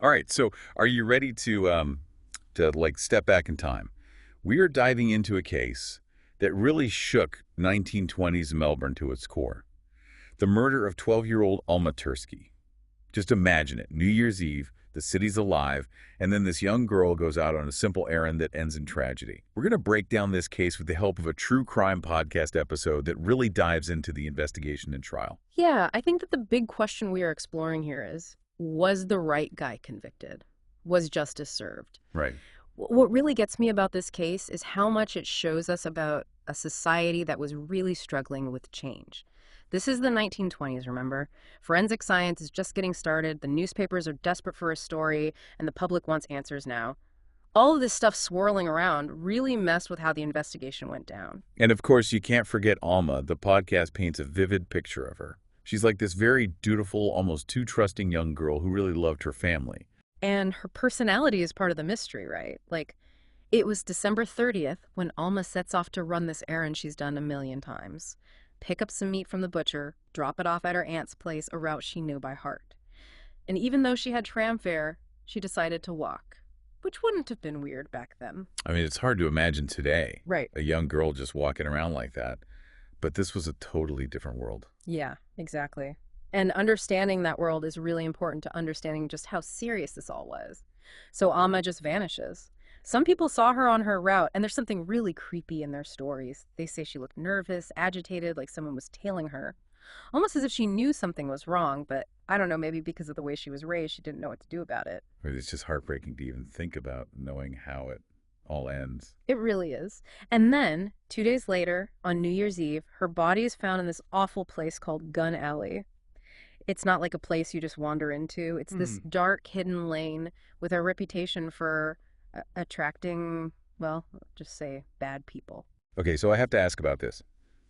All right, so are you ready to like step back in time? We are diving into a case that really shook 1920s Melbourne to its core. The murder of 12-year-old Alma Tirtschke. Just imagine it. New Year's Eve, the city's alive, and then this young girl goes out on a simple errand that ends in tragedy. We're going to break down this case with the help of a true crime podcast episode that really dives into the investigation and trial. Yeah, I think that the big question we are exploring here is, was the right guy convicted? Was justice served? Right. What really gets me about this case is how much it shows us about a society that was really struggling with change. This is the 1920s, remember? Forensic science is just getting started, the newspapers are desperate for a story, and the public wants answers now. All of this stuff swirling around really messed with how the investigation went down. And of course, you can't forget Alma. The podcast paints a vivid picture of her. She's like this very dutiful, almost too trusting young girl who really loved her family. And her personality is part of the mystery, right? Like, it was December 30th when Alma sets off to run this errand she's done a million times. Pick up some meat from the butcher, drop it off at her aunt's place, a route she knew by heart. And even though she had tram fare, she decided to walk, which wouldn't have been weird back then. I mean, it's hard to imagine today, Right. a young girl just walking around like that. But this was a totally different world. Yeah, exactly. And understanding that world is really important to understanding just how serious this all was. So Alma just vanishes. Some people saw her on her route, and there's something really creepy in their stories. They say she looked nervous, agitated, like someone was tailing her. Almost as if she knew something was wrong, but I don't know, maybe because of the way she was raised, she didn't know what to do about it. It's just heartbreaking to even think about knowing how it all ends. It really is. And then, 2 days later, on New Year's Eve, her body is found in this awful place called Gun Alley. It's not like a place you just wander into. It's this dark, hidden lane with a reputation for attracting, well, just say bad people. Okay, so I have to ask about this.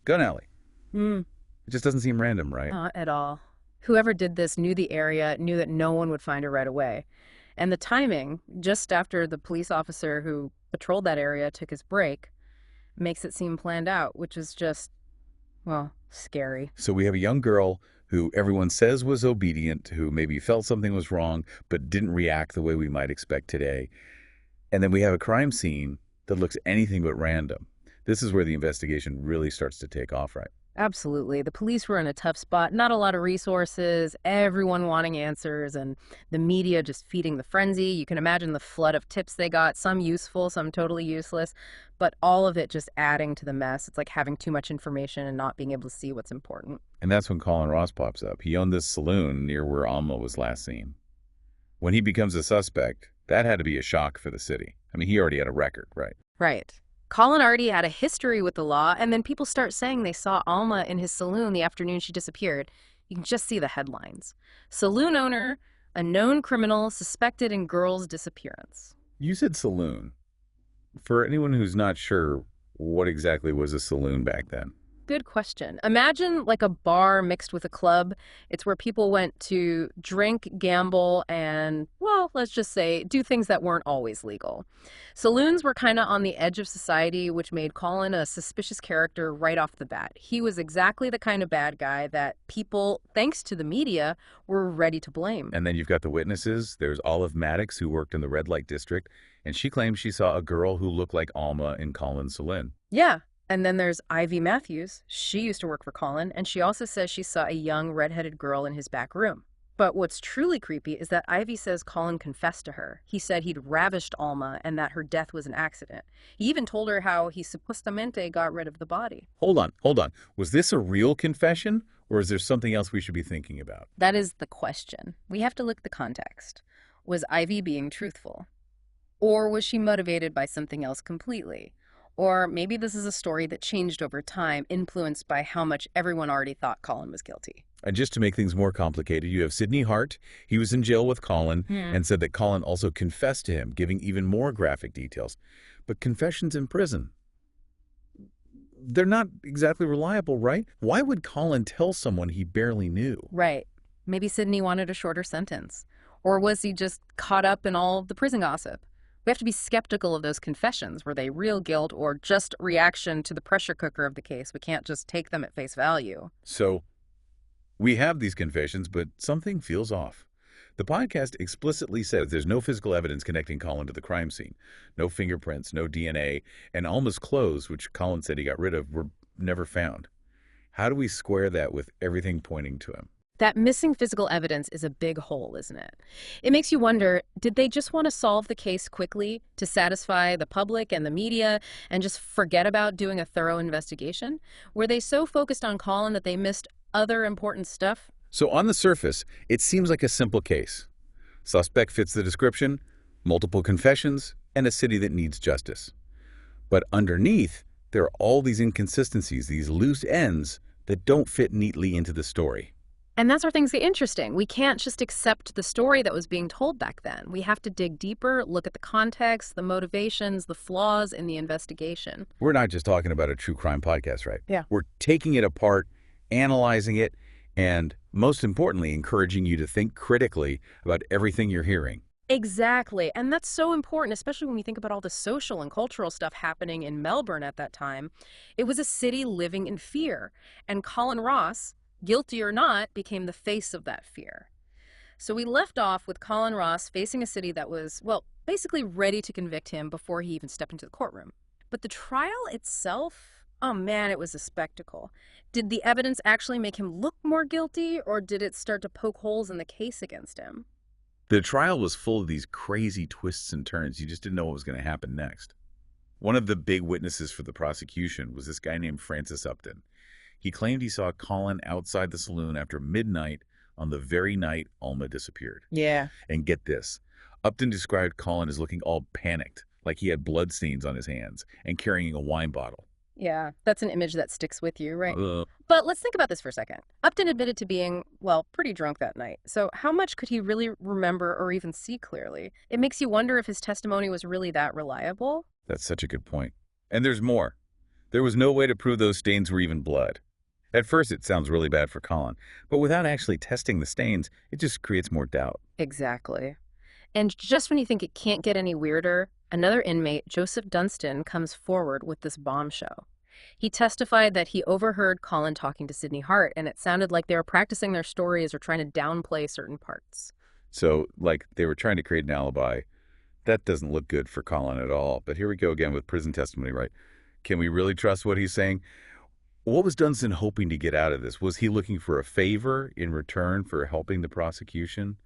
Gun alley. Hmm. It just doesn't seem random, right? Not at all. Whoever did this knew the area, knew that no one would find her right away. And the timing, just after the police officer who patrolled that area took his break, makes it seem planned out, which is just, well, scary. So we have a young girl who everyone says was obedient, who maybe felt something was wrong, but didn't react the way we might expect today. And then we have a crime scene that looks anything but random. This is where the investigation really starts to take off, right? Absolutely. The police were in a tough spot, not a lot of resources, everyone wanting answers, and the media just feeding the frenzy. You can imagine the flood of tips they got, some useful, some totally useless, but all of it just adding to the mess. It's like having too much information and not being able to see what's important. And that's when Colin Ross pops up. He owned this saloon near where Alma was last seen. When he becomes a suspect, that had to be a shock for the city. I mean, he already had a record, right? Right. Colin already had a history with the law, and then people start saying they saw Alma in his saloon the afternoon she disappeared. You can just see the headlines. Saloon owner, a known criminal suspected in girl's disappearance. You said saloon. For anyone who's not sure, what exactly was a saloon back then? Good question. Imagine like a bar mixed with a club. It's where people went to drink, gamble, and, well, let's just say, do things that weren't always legal. Saloons were kind of on the edge of society, which made Colin a suspicious character right off the bat. He was exactly the kind of bad guy that people, thanks to the media, were ready to blame. And then you've got the witnesses. There's Olive Maddox, who worked in the red light district, and she claims she saw a girl who looked like Alma in Colin's saloon. Yeah. And then there's Ivy Matthews. She used to work for Colin, and she also says she saw a young redheaded girl in his back room. But what's truly creepy is that Ivy says Colin confessed to her. He said he'd ravished Alma and that her death was an accident. He even told her how he supuestamente got rid of the body. Hold on. Was this a real confession, or is there something else we should be thinking about? That is the question. We have to look at the context. Was Ivy being truthful? Or was she motivated by something else completely? Or maybe this is a story that changed over time, influenced by how much everyone already thought Colin was guilty. And just to make things more complicated, you have Sidney Hart. He was in jail with Colin and said that Colin also confessed to him, giving even more graphic details. But confessions in prison, they're not exactly reliable, right? Why would Colin tell someone he barely knew? Right. Maybe Sidney wanted a shorter sentence. Or was he just caught up in all the prison gossip? We have to be skeptical of those confessions. Were they real guilt or just reaction to the pressure cooker of the case? We can't just take them at face value. So we have these confessions, but something feels off. The podcast explicitly says there's no physical evidence connecting Colin to the crime scene. No fingerprints, no DNA, and Alma's clothes, which Colin said he got rid of, were never found. How do we square that with everything pointing to him? That missing physical evidence is a big hole, isn't it? It makes you wonder, did they just want to solve the case quickly to satisfy the public and the media and just forget about doing a thorough investigation? Were they so focused on Colin that they missed other important stuff? So on the surface, it seems like a simple case. Suspect fits the description, multiple confessions, and a city that needs justice. But underneath, there are all these inconsistencies, these loose ends that don't fit neatly into the story. And that's where things get interesting. We can't just accept the story that was being told back then. We have to dig deeper, look at the context, the motivations, the flaws in the investigation. We're not just talking about a true crime podcast, right? Yeah. We're taking it apart, analyzing it, and most importantly, encouraging you to think critically about everything you're hearing. Exactly. And that's so important, especially when we think about all the social and cultural stuff happening in Melbourne at that time. It was a city living in fear. And Colin Ross, guilty or not, became the face of that fear. So we left off with Colin Ross facing a city that was, well, basically ready to convict him before he even stepped into the courtroom. But the trial itself, oh man, it was a spectacle. Did the evidence actually make him look more guilty, or did it start to poke holes in the case against him? The trial was full of these crazy twists and turns. You just didn't know what was going to happen next. One of the big witnesses for the prosecution was this guy named Francis Upton. He claimed he saw Colin outside the saloon after midnight on the very night Alma disappeared. Yeah. And get this, Upton described Colin as looking all panicked, like he had bloodstains on his hands and carrying a wine bottle. Yeah, that's an image that sticks with you, right? Uh, But let's think about this for a second. Upton admitted to being, well, pretty drunk that night. So how much could he really remember or even see clearly? It makes you wonder if his testimony was really that reliable. That's such a good point. And there's more. There was no way to prove those stains were even blood. At first, it sounds really bad for Colin, but without actually testing the stains, it just creates more doubt. Exactly. And just when you think it can't get any weirder, another inmate, Joseph Dunstan, comes forward with this bombshell. He testified that he overheard Colin talking to Sydney Hart, and it sounded like they were practicing their stories or trying to downplay certain parts. So, like, they were trying to create an alibi. That doesn't look good for Colin at all. But here we go again with prison testimony, right? Can we really trust what he's saying? What was Dunstan hoping to get out of this? Was he looking for a favor in return for helping the prosecution?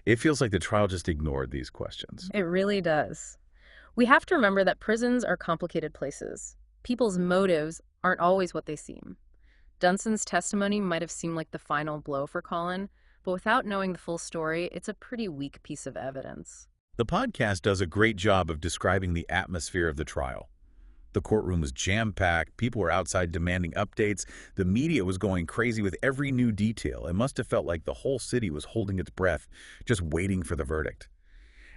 It feels like the trial just ignored these questions. It really does. We have to remember that prisons are complicated places. People's motives aren't always what they seem. Dunstan's testimony might have seemed like the final blow for Colin, but without knowing the full story, it's a pretty weak piece of evidence. The podcast does a great job of describing the atmosphere of the trial. The courtroom was jam-packed, people were outside demanding updates, the media was going crazy with every new detail. It must have felt like the whole city was holding its breath, just waiting for the verdict.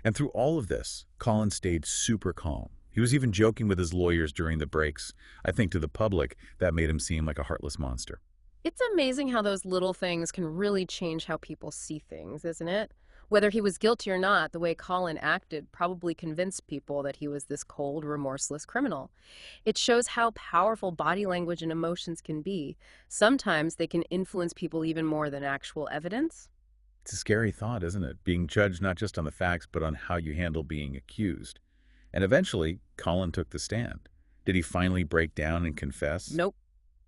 And through all of this, Colin stayed super calm. He was even joking with his lawyers during the breaks. I think to the public, that made him seem like a heartless monster. It's amazing how those little things can really change how people see things, isn't it? Whether he was guilty or not, the way Colin acted probably convinced people that he was this cold, remorseless criminal. It shows how powerful body language and emotions can be. Sometimes they can influence people even more than actual evidence. It's a scary thought, isn't it? Being judged not just on the facts, but on how you handle being accused. And eventually, Colin took the stand. Did he finally break down and confess? Nope.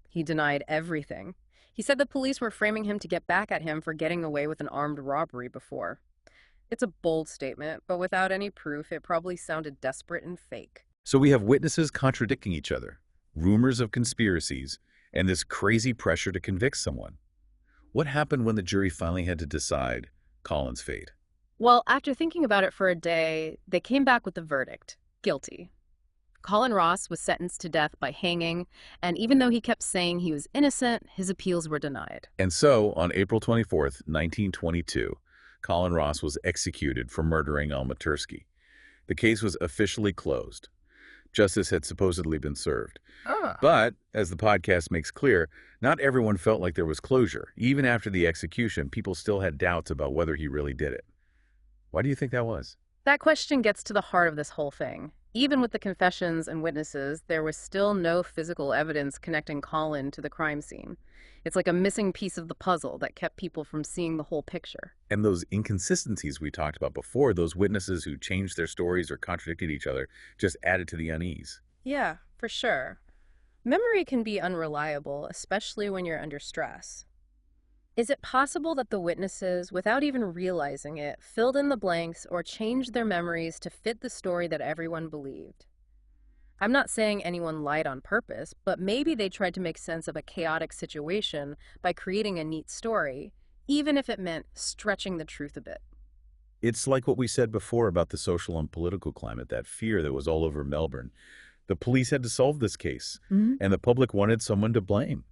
He denied everything. He said the police were framing him to get back at him for getting away with an armed robbery before. It's a bold statement, but without any proof, it probably sounded desperate and fake. So we have witnesses contradicting each other, rumors of conspiracies, and this crazy pressure to convict someone. What happened when the jury finally had to decide Colin's fate? Well, after thinking about it for a day, they came back with the verdict: guilty. Colin Ross was sentenced to death by hanging, and even though he kept saying he was innocent, his appeals were denied. And so, on April 24th, 1922, Colin Ross was executed for murdering Alma Tirtschke. The case was officially closed. Justice had supposedly been served. But, as the podcast makes clear, not everyone felt like there was closure. Even after the execution, people still had doubts about whether he really did it. Why do you think that was? That question gets to the heart of this whole thing. Even with the confessions and witnesses, there was still no physical evidence connecting Colin to the crime scene. It's like a missing piece of the puzzle that kept people from seeing the whole picture. And those inconsistencies we talked about before, those witnesses who changed their stories or contradicted each other, just added to the unease. Yeah, for sure. Memory can be unreliable, especially when you're under stress. Is it possible that the witnesses, without even realizing it, filled in the blanks or changed their memories to fit the story that everyone believed? I'm not saying anyone lied on purpose, but maybe they tried to make sense of a chaotic situation by creating a neat story, even if it meant stretching the truth a bit. It's like what we said before about the social and political climate, that fear that was all over Melbourne. The police had to solve this case, Mhm. and the public wanted someone to blame.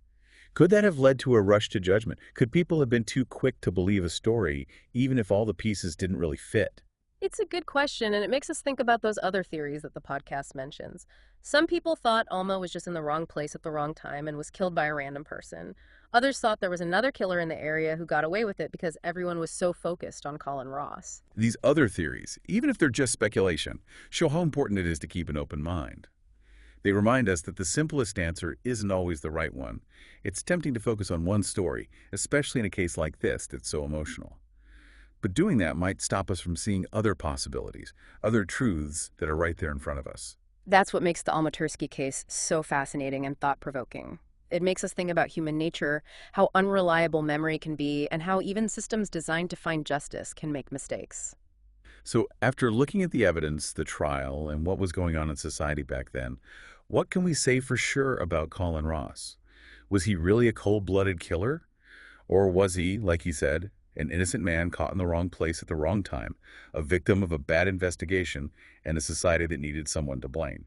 Could that have led to a rush to judgment? Could people have been too quick to believe a story, even if all the pieces didn't really fit? It's a good question, and it makes us think about those other theories that the podcast mentions. Some people thought Alma was just in the wrong place at the wrong time and was killed by a random person. Others thought there was another killer in the area who got away with it because everyone was so focused on Colin Ross. These other theories, even if they're just speculation, show how important it is to keep an open mind. They remind us that the simplest answer isn't always the right one. It's tempting to focus on one story, especially in a case like this that's so emotional. But doing that might stop us from seeing other possibilities, other truths that are right there in front of us. That's what makes the Alma Tirtschke case so fascinating and thought-provoking. It makes us think about human nature, how unreliable memory can be, and how even systems designed to find justice can make mistakes. So, after looking at the evidence, the trial, and what was going on in society back then, what can we say for sure about Colin Ross? Was he really a cold-blooded killer? Or was he, like he said, an innocent man caught in the wrong place at the wrong time, a victim of a bad investigation and a society that needed someone to blame?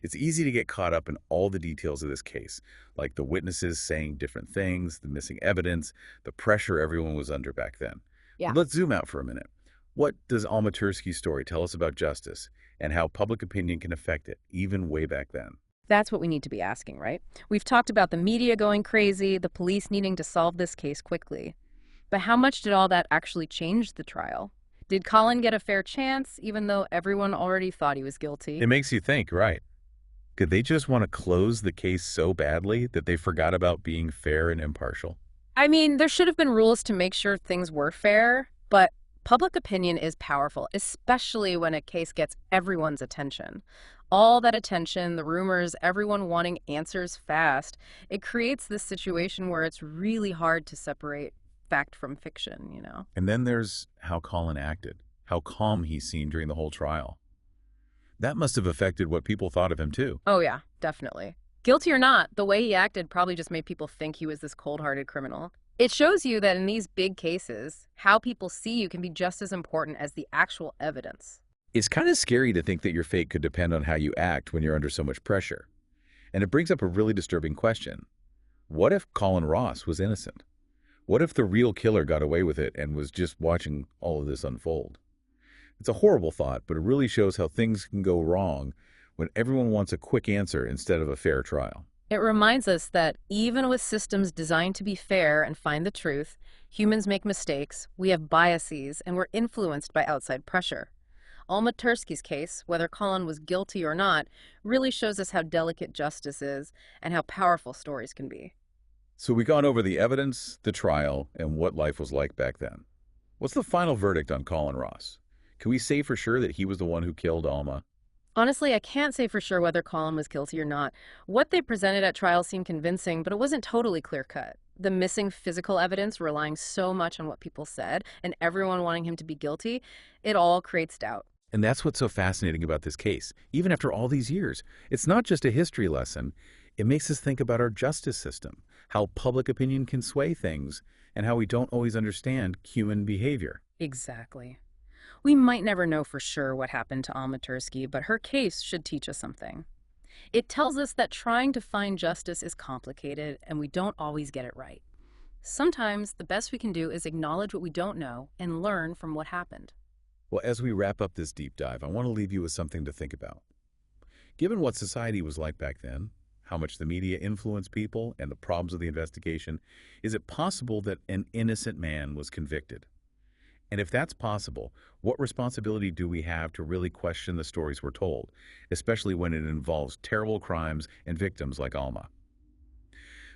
It's easy to get caught up in all the details of this case, like the witnesses saying different things, the missing evidence, the pressure everyone was under back then. Yeah. But let's zoom out for a minute. What does Alma Tirtschke's story tell us about justice and how public opinion can affect it, even way back then? That's what we need to be asking, right? We've talked about the media going crazy, the police needing to solve this case quickly. But how much did all that actually change the trial? Did Colin get a fair chance, even though everyone already thought he was guilty? It makes you think, right? Could they just want to close the case so badly that they forgot about being fair and impartial? I mean, there should have been rules to make sure things were fair, but public opinion is powerful, especially when a case gets everyone's attention. All that attention, the rumors, everyone wanting answers fast, it creates this situation where it's really hard to separate fact from fiction. And then there's how Colin acted, how calm he seemed during the whole trial. That must have affected what people thought of him, too. Oh, yeah, definitely. Guilty or not, the way he acted probably just made people think he was this cold-hearted criminal. It shows you that in these big cases, how people see you can be just as important as the actual evidence. It's kind of scary to think that your fate could depend on how you act when you're under so much pressure. And it brings up a really disturbing question. What if Colin Ross was innocent? What if the real killer got away with it and was just watching all of this unfold? It's a horrible thought, but it really shows how things can go wrong when everyone wants a quick answer instead of a fair trial. It reminds us that even with systems designed to be fair and find the truth, humans make mistakes, we have biases, and we're influenced by outside pressure. Alma Tirtschke's case, whether Colin was guilty or not, really shows us how delicate justice is and how powerful stories can be. So we've gone over the evidence, the trial, and what life was like back then. What's the final verdict on Colin Ross? Can we say for sure that he was the one who killed Alma? Honestly, I can't say for sure whether Colin was guilty or not. What they presented at trial seemed convincing, but it wasn't totally clear-cut. The missing physical evidence relying so much on what people said and everyone wanting him to be guilty, it all creates doubt. And that's what's so fascinating about this case. Even after all these years, it's not just a history lesson. It makes us think about our justice system, how public opinion can sway things, and how we don't always understand human behavior. Exactly. We might never know for sure what happened to Alma Tirtschke, but her case should teach us something. It tells us that trying to find justice is complicated and we don't always get it right. Sometimes the best we can do is acknowledge what we don't know and learn from what happened. Well, as we wrap up this deep dive, I want to leave you with something to think about. Given what society was like back then, how much the media influenced people, and the problems of the investigation, is it possible that an innocent man was convicted? And if that's possible, what responsibility do we have to really question the stories we're told, especially when it involves terrible crimes and victims like Alma?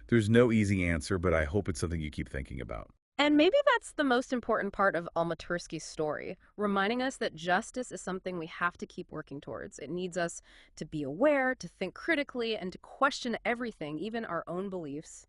There's no easy answer, but I hope it's something you keep thinking about. And maybe that's the most important part of Alma Tirtschke's story, reminding us that justice is something we have to keep working towards. It needs us to be aware, to think critically, and to question everything, even our own beliefs.